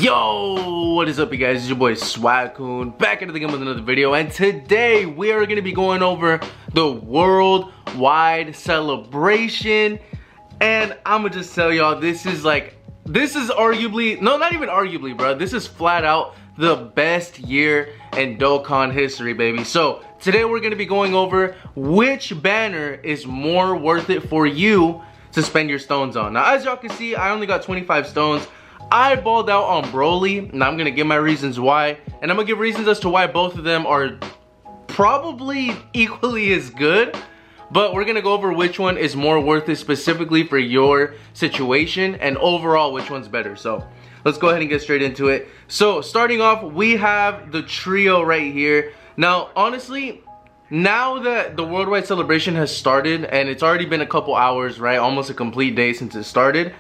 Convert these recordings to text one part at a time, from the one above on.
Yo, what is up you guys? It's your boy Swag-kun back into the game with another video, and today we are going to be going over the worldwide celebration. And I'm gonna just tell y'all, this is arguably, no, not even arguably, bro, this is flat out the best year in Dokkan history, baby. So today we're going to be going over which banner is more worth it for you to spend your stones on. Now as y'all can see, I only got 25 stones. I balled out on Broly, and I'm gonna give my reasons why, and I'm gonna give reasons as to why both of them are probably equally as good, but we're gonna go over which one is more worth it specifically for your situation, and overall which one's better. So let's go ahead and get straight into it. So starting off, we have the trio right here. Now honestly, now that the worldwide celebration has started, and it's already been a couple hours, right, almost a complete day since it started,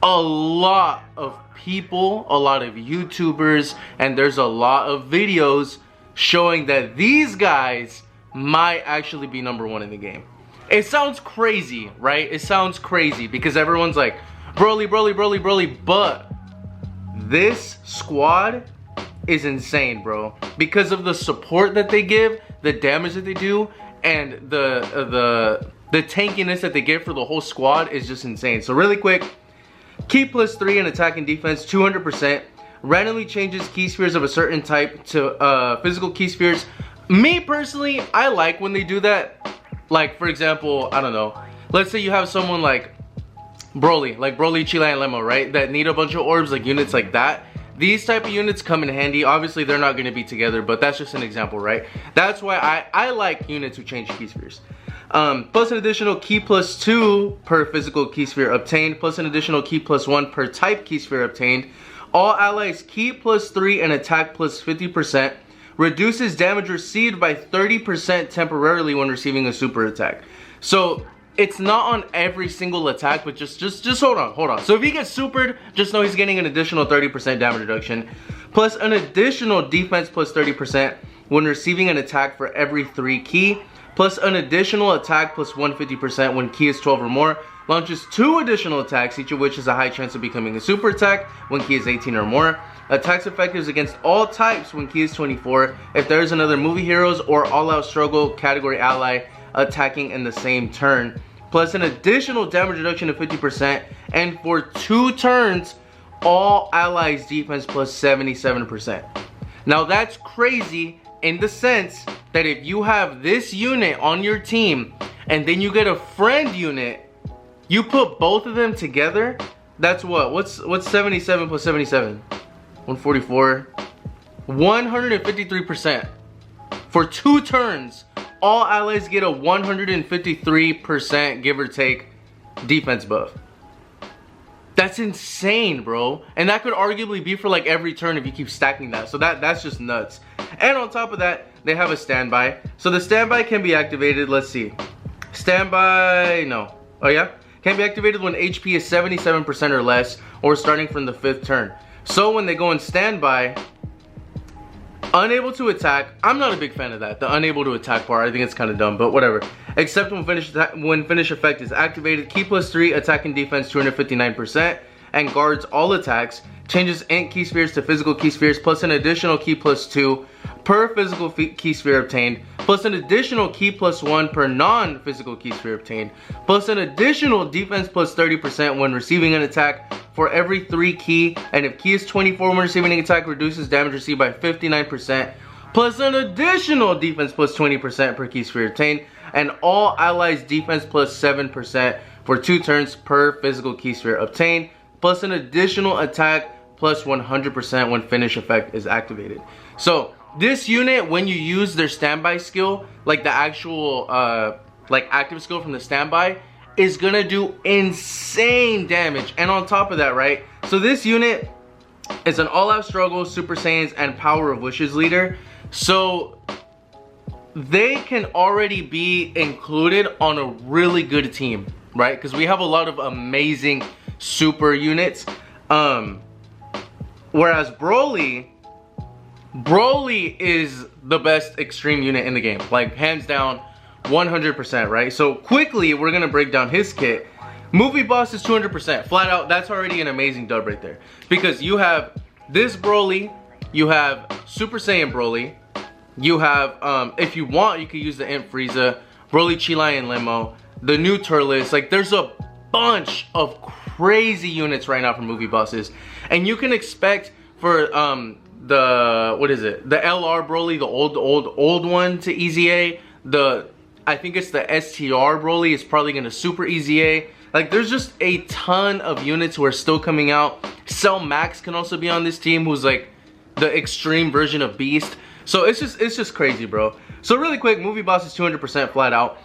a lot of people, a lot of YouTubers, and there's a lot of videos showing that these guys might actually be #1 in the game. It sounds crazy, right? It sounds crazy because everyone's like, Broly, Broly, Broly, Broly, but this squad is insane, bro. Because of the support that they give, the damage that they do, and the tankiness that they give for the whole squad is just insane. So really quick, Ki +3 in attack and defense, 200%. Randomly changes key spheres of a certain type to physical key spheres. Me personally, I like when they do that. Like for example, I don't know, let's say you have someone like Broly, Chila, and Lemo, right? That need a bunch of orbs, like units like that. These type of units come in handy. Obviously they're not going to be together, but that's just an example, right? That's why I like units who change key spheres. Plus an additional Ki +2 per physical key sphere obtained, plus an additional Ki +1 per type key sphere obtained. All allies Ki +3 and attack +50%. Reduces damage received by 30% temporarily when receiving a super attack. So it's not on every single attack, but just hold on. So if he gets supered, just know he's getting an additional 30% damage reduction. Plus an additional defense +30% when receiving an attack for every 3 Ki. Plus an additional attack +150% when Ki is 12 or more. Launches 2 additional attacks, each of which has a high chance of becoming a super attack when Ki is 18 or more. Attacks effectives against all types when Ki is 24. If there is another movie heroes or all-out struggle category ally attacking in the same turn. Plus an additional damage reduction of 50%. And for 2 turns, all allies defense +77%. Now that's crazy in the sense that if you have this unit on your team and then you get a friend unit, you put both of them together, that's what's 77 plus 77? 144. 153%. For 2 turns, all allies get a 153% give or take defense buff. That's insane, bro. And that could arguably be for like every turn if you keep stacking that. So that's just nuts. And on top of that, they have a standby. So the standby can be activated, let's see. Standby, no. Oh yeah? Can be activated when HP is 77% or less, or starting from the 5th turn. So when they go in standby, unable to attack, I'm not a big fan of that, the unable to attack part. I think it's kind of dumb, but whatever. Except when finish effect is activated, Ki +3, attack and defense 259%, and guards all attacks. Changes int key spheres to physical key spheres, plus an additional Ki +2 per physical key sphere obtained, plus an additional Ki +1 per non-physical key sphere obtained, plus an additional defense +30% when receiving an attack for every 3 Ki, and if Ki is 24 when receiving an attack, reduces damage received by 59%, plus an additional defense +20% per key sphere obtained, and all allies defense +7% for 2 turns per physical key sphere obtained, plus an additional attack +100% when finish effect is activated. So this unit, when you use their standby skill, like the actual like active skill from the standby, is gonna do insane damage. And on top of that, right, so this unit is an all-out struggle, Super Saiyans, and Power of Wishes leader. So they can already be included on a really good team, right? Because we have a lot of amazing super units. Whereas Broly is the best extreme unit in the game, like hands down, 100%, right? So quickly, we're gonna break down his kit. Movie boss is 200%, flat out. That's already an amazing dub right there, because you have this Broly, you have Super Saiyan Broly. You have, if you want, you could use the Imp Frieza, Broly Chi Lion Limo, the new Turles. Like, there's a bunch of crazy units right now for movie bosses. And you can expect for, the, what is it? The LR Broly, the old one to EZA. I think it's the STR Broly is probably gonna super EZA. Like, there's just a ton of units who are still coming out. Cell Max can also be on this team, who's like the extreme version of Beast. So it's just crazy, bro. So really quick, movie boss is 200% flat out.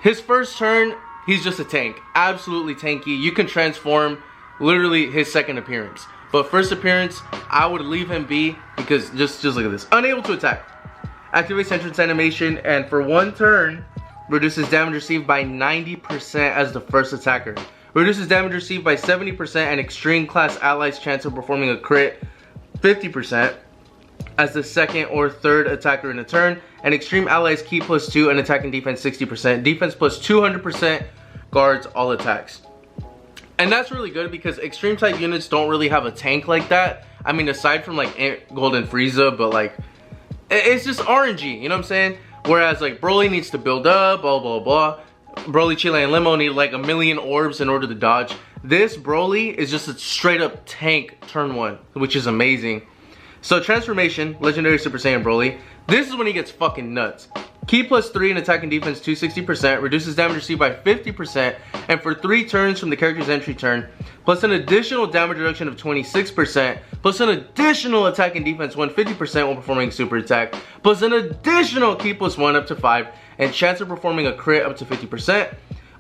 His first turn, he's just a tank. Absolutely tanky. You can transform literally his second appearance. But first appearance, I would leave him be because just look at this. Unable to attack. Activates entrance animation, and for one turn, reduces damage received by 90% as the first attacker. Reduces damage received by 70% and extreme class allies' chance of performing a crit 50%. As the second or third attacker in a turn, and extreme allies key +2 and attack and defense 60%, defense +200%, guards all attacks. And that's really good because extreme type units don't really have a tank like that. I mean, aside from like Golden Frieza, but like it's just RNG, you know what I'm saying? Whereas like Broly needs to build up, blah blah blah. Broly Chi Lion Limo need like 1,000,000 orbs in order to dodge. This Broly is just a straight up tank turn 1, which is amazing. So transformation, legendary Super Saiyan Broly. This is when he gets fucking nuts. Key +3 and attack and defense 260%, reduces damage received by 50%, and for 3 turns from the character's entry turn, plus an additional damage reduction of 26%, plus an additional attack and defense 150% when performing super attack, plus an additional key +1 up to 5, and chance of performing a crit up to 50%.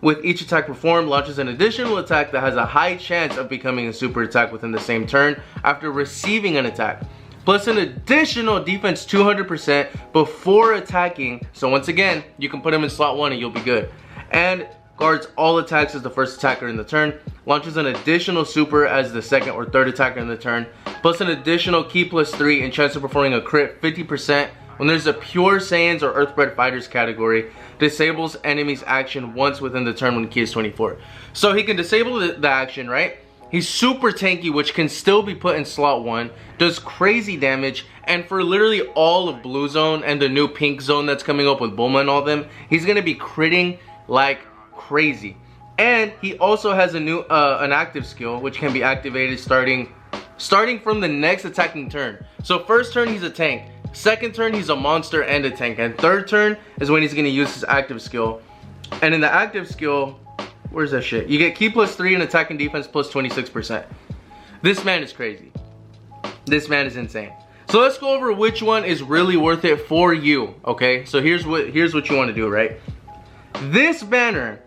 With each attack performed, launches an additional attack that has a high chance of becoming a super attack within the same turn after receiving an attack. Plus an additional defense 200% before attacking. So once again, you can put him in slot 1 and you'll be good. And guards all attacks as the first attacker in the turn. Launches an additional super as the second or third attacker in the turn. Plus an additional key +3 and chance of performing a crit 50% when there's a pure Saiyans or Earthbred Fighters category. Disables enemy's action once within the turn when key is 24. So he can disable the action, right? He's super tanky, which can still be put in slot 1, does crazy damage, and for literally all of Blue Zone and the new Pink Zone that's coming up with Bulma and all them, he's gonna be critting like crazy. And he also has a new an active skill, which can be activated starting from the next attacking turn. So first turn he's a tank, second turn he's a monster and a tank, and third turn is when he's gonna use his active skill. And in the active skill, where's that shit? You get key +3 and attack and defense +26%. This man is crazy. This man is insane. So let's go over which one is really worth it for you, okay? So here's what you want to do, right? This banner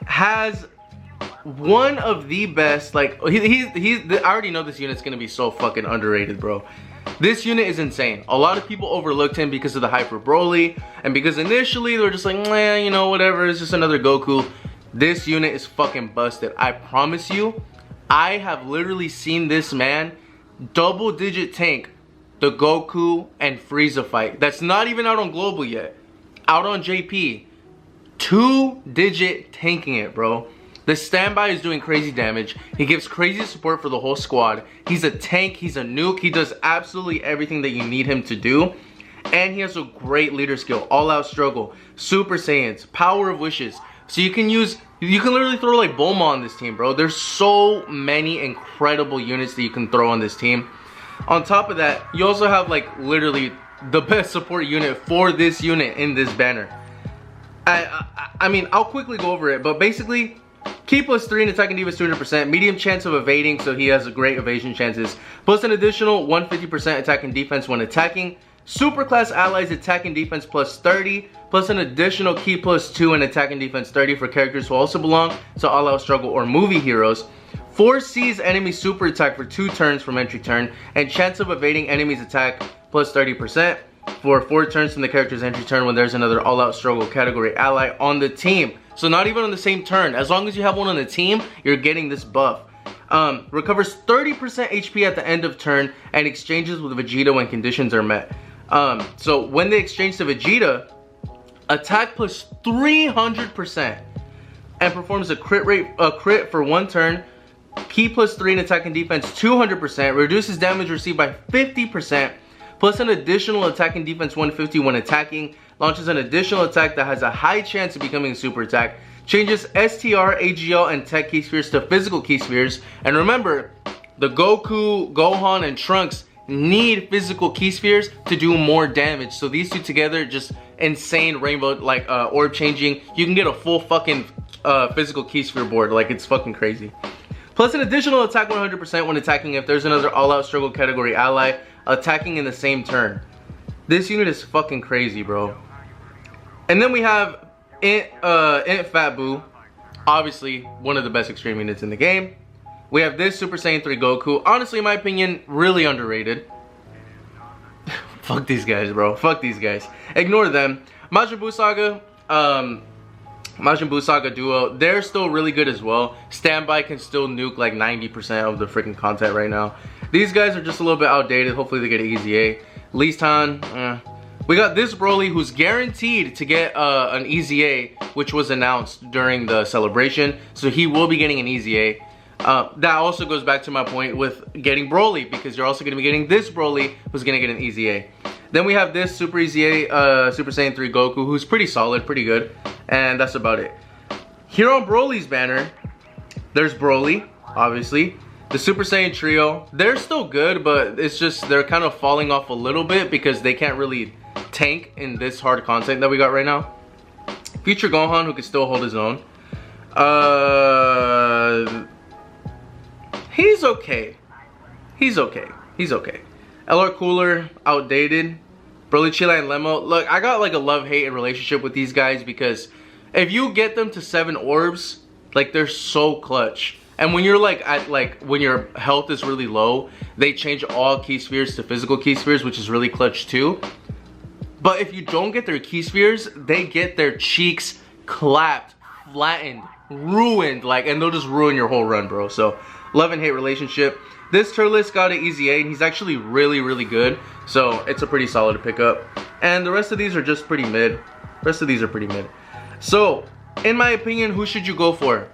has one of the best, like, I already know this unit's gonna be so fucking underrated, bro. This unit is insane. A lot of people overlooked him because of the Hyper Broly, and because initially they were just like, nah, you know, whatever, it's just another Goku. This unit is fucking busted. I promise you, I have literally seen this man double-digit tank the Goku and Frieza fight. That's not even out on Global yet. Out on JP. 2-digit tanking it, bro. The standby is doing crazy damage. He gives crazy support for the whole squad. He's a tank. He's a nuke. He does absolutely everything that you need him to do. And he has a great leader skill. All-out struggle. Super Saiyans. Power of wishes. So you can literally throw like Bulma on this team, bro. There's so many incredible units that you can throw on this team. On top of that, you also have like literally the best support unit for this unit in this banner. I mean, I'll quickly go over it, but basically, key +3 and attack and defense 200%, medium chance of evading, so he has a great evasion chances, plus an additional 150% attack and defense when attacking. Super class allies attack and defense +30, plus an additional key +2 and attack and defense 30 for characters who also belong to All Out Struggle or movie heroes. Foresees enemy super attack for 2 turns from entry turn, and chance of evading enemy's attack +30% for 4 turns from the character's entry turn when there's another All Out Struggle category ally on the team. So not even on the same turn. As long as you have one on the team, you're getting this buff. Recovers 30% HP at the end of turn and exchanges with Vegeta when conditions are met. So when they exchange to Vegeta, attack +300% and performs a crit for 1 turn Key +3 in attack and defense 200%, reduces damage received by 50%, plus an additional attack and defense 150 when attacking, launches an additional attack that has a high chance of becoming a super attack, changes STR, AGL, and Tech Key Spheres to physical Key Spheres. And remember, the Goku, Gohan, and Trunks need physical Key Spheres to do more damage. So these two together, just insane rainbow, like orb changing. You can get a full fucking physical Key Sphere board. Like, it's fucking crazy. Plus an additional attack 100% when attacking if there's another all-out struggle category ally attacking in the same turn. This unit is fucking crazy, bro. And then we have Int Fat Boo, obviously one of the best extreme units in the game. We have this Super Saiyan 3 Goku, honestly in my opinion, really underrated. Fuck these guys, bro, fuck these guys. Ignore them. Majin Buu Saga, Majin Buu Saga Duo, they're still really good as well. Standby can still nuke like 90% of the freaking content right now. These guys are just a little bit outdated. Hopefully they get an easy A. Lee Tan, We got this Broly who's guaranteed to get an easy A, which was announced during the celebration. So he will be getting an easy A. That also goes back to my point with getting Broly, because you're also going to be getting this Broly who's going to get an easy A. Then we have this Super Easy A, Super Saiyan 3 Goku, who's pretty solid, pretty good. And that's about it. Here on Broly's banner, there's Broly, obviously. The Super Saiyan Trio, they're still good, but it's just they're kind of falling off a little bit because they can't really tank in this hard content that we got right now. Future Gohan, who can still hold his own. He's okay. He's okay. He's okay. LR Cooler, outdated. Broly, Chila, and Lemo. Look, I got like a love-hate relationship with these guys because if you get them to 7 orbs, like they're so clutch. And when you're like at when your health is really low, they change all Key Spheres to physical Key Spheres, which is really clutch too. But if you don't get their Key Spheres, they get their cheeks clapped, flattened, ruined, like, and they'll just ruin your whole run, bro. So love and hate relationship. This Turles got an easy A, and he's actually really, really good. So it's a pretty solid to pick up. And the rest of these are just pretty mid. The rest of these are pretty mid. So, in my opinion, who should you go for?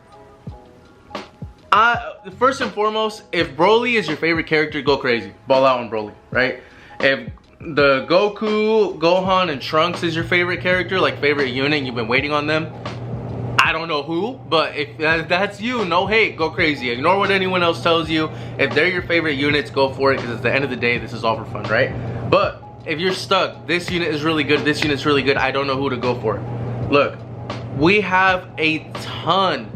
First and foremost, if Broly is your favorite character, go crazy. Ball out on Broly, right? If the Goku, Gohan, and Trunks is your favorite character, like favorite unit, and you've been waiting on them, I don't know who, but if that's you, no hate, go crazy. Ignore what anyone else tells you. If they're your favorite units, go for it, because at the end of the day, this is all for fun, right? But if you're stuck, this unit is really good, this unit's really good, I don't know who to go for. Look, we have a ton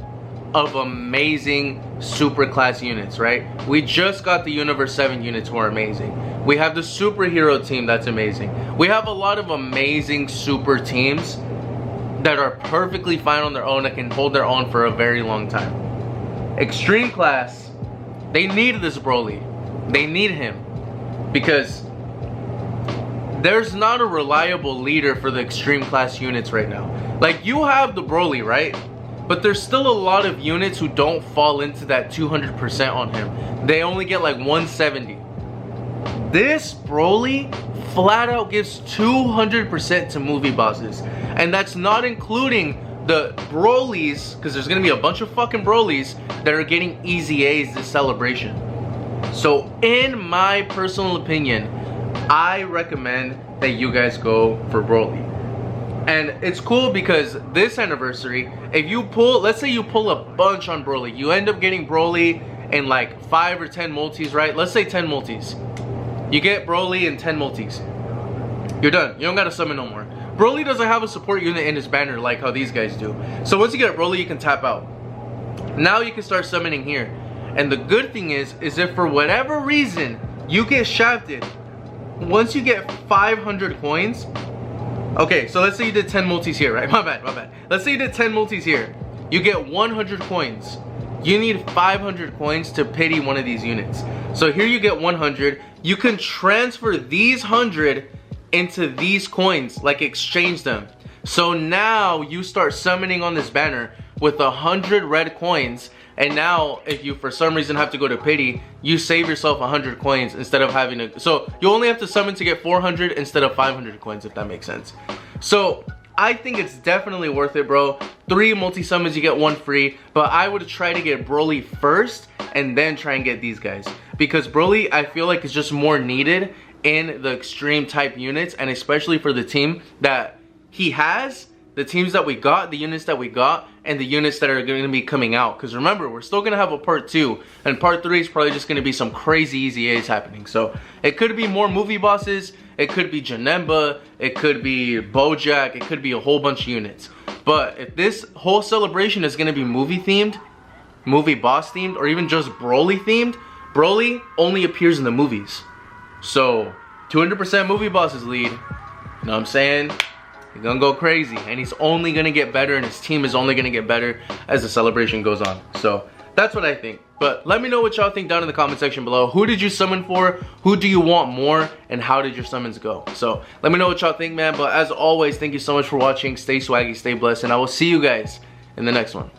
of amazing super class units, right? We just got the Universe 7 units who are amazing. We have the superhero team that's amazing. We have a lot of amazing super teams that are perfectly fine on their own, that can hold their own for a very long time. Extreme class, they need this Broly. They need him because there's not a reliable leader for the extreme class units right now. Like, you have the Broly, right? But there's still a lot of units who don't fall into that 200% on him. They only get like 170. This Broly flat out gives 200% to movie bosses. And that's not including the Brolys, because there's going to be a bunch of fucking Brolys that are getting easy A's this celebration. So in my personal opinion, I recommend that you guys go for Broly. And it's cool because this anniversary, if you pull, let's say you pull a bunch on Broly, you end up getting Broly in like 5 or 10 multis, right? Let's say 10 multis. You get Broly in 10 multis. You're done. You don't gotta summon no more. Broly doesn't have a support unit in his banner like how these guys do. So once you get Broly, you can tap out. Now you can start summoning here. And the good thing is if for whatever reason you get shafted, once you get 500 coins, okay, so let's say you did 10 multis here, right? My bad. Let's say you did 10 multis here. You get 100 coins. You need 500 coins to pity one of these units. So here you get 100. You can transfer these 100 into these coins, like exchange them. So now you start summoning on this banner with 100 red coins. And now if you for some reason have to go to pity, you save yourself 100 coins instead of having to, so you only have to summon to get 400 instead of 500 coins, if that makes sense. So I think it's definitely worth it, bro. 3 multi-summons, you get 1 free, but I would try to get Broly first and then try and get these guys. Because Broly, I feel like, is just more needed in the extreme type units, and especially for the team that he has, the teams that we got, the units that we got, and the units that are going to be coming out. Because remember, we're still going to have a part 2, and part 3 is probably just going to be some crazy easy A's happening. So it could be more movie bosses, it could be Janemba, it could be Bojack, it could be a whole bunch of units. But if this whole celebration is going to be movie themed, movie boss themed, or even just Broly themed, Broly only appears in the movies. So 200% movie bosses lead, you know what I'm saying? He's gonna go crazy, and he's only gonna get better, and his team is only gonna get better as the celebration goes on. So that's what I think. But let me know what y'all think down in the comment section below. Who did you summon for? Who do you want more? And how did your summons go? So let me know what y'all think, man. But as always, thank you so much for watching. Stay swaggy, stay blessed, and I will see you guys in the next one.